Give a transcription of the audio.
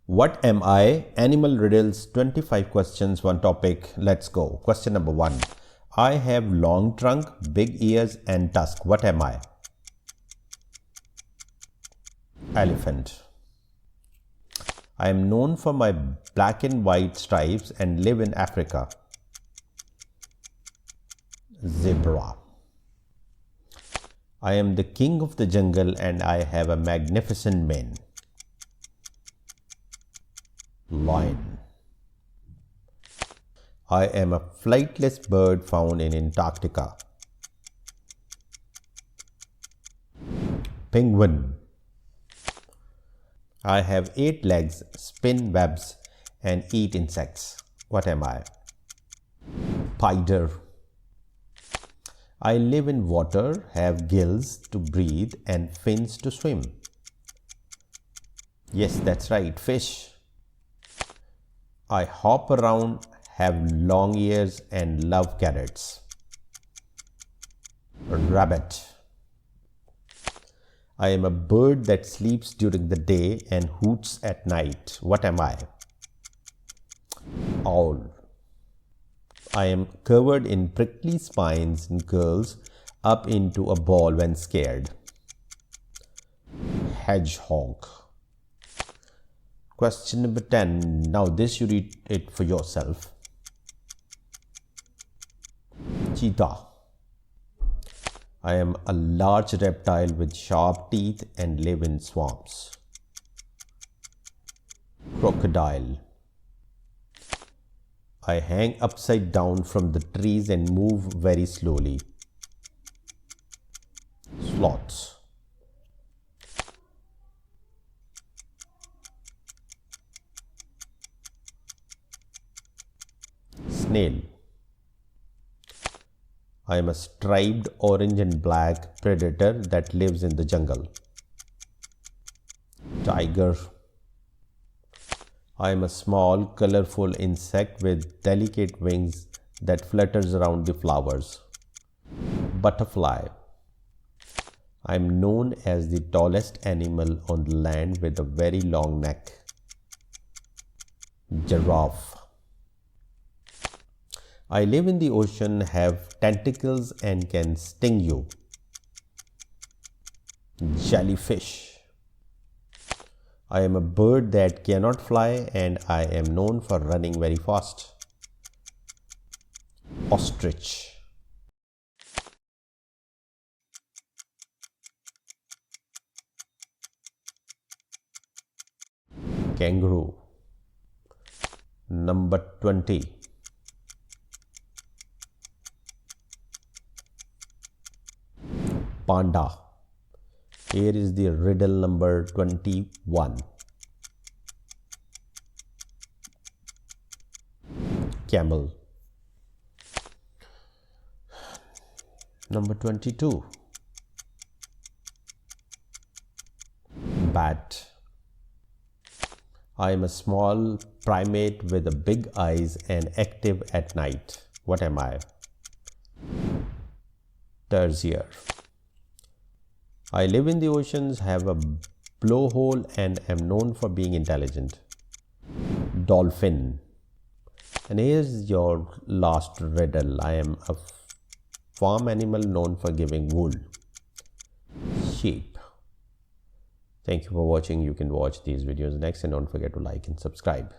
What am I? Animal riddles, 25 questions, one topic. Let's go. Question number 1. I have long trunk, big ears and tusk. What am I? Elephant. I am known for my black and white stripes and live in Africa. Zebra. I am the king of the jungle and I have a magnificent mane. Lion. I am a flightless bird found in Antarctica. Penguin. I have 8 legs, spin webs and eat insects. What am I? Spider. I live in water, have gills to breathe and fins to swim. Yes, that's right, fish. I hop around, have long ears and love carrots. Rabbit. I am a bird that sleeps during the day and hoots at night. What am I? Owl. I am covered in prickly spines and curls up into a ball when scared. Hedgehog. Question number 10. Now this you read it for yourself. Cheetah. I am a large reptile with sharp teeth and live in swamps. Crocodile. I hang upside down from the trees and move very slowly. Sloths. Snail. I am a striped orange and black predator that lives in the jungle. Tiger. I am a small, colorful insect with delicate wings that flutters around the flowers. Butterfly. I am known as the tallest animal on the land with a very long neck. Giraffe. I live in the ocean, have tentacles and can sting you. Jellyfish. I am a bird that cannot fly and I am known for running very fast. Ostrich. Kangaroo. Number 20. Panda. Here is the riddle number 21. Camel. Number 22. Bat. I am a small primate with a big eyes and active at night. What am I? Tarsier. I live in the oceans, have a blowhole and am known for being intelligent. Dolphin. And here's your last riddle. I am a farm animal known for giving wool. Sheep. Thank you for watching. You can watch these videos next and don't forget to like and subscribe.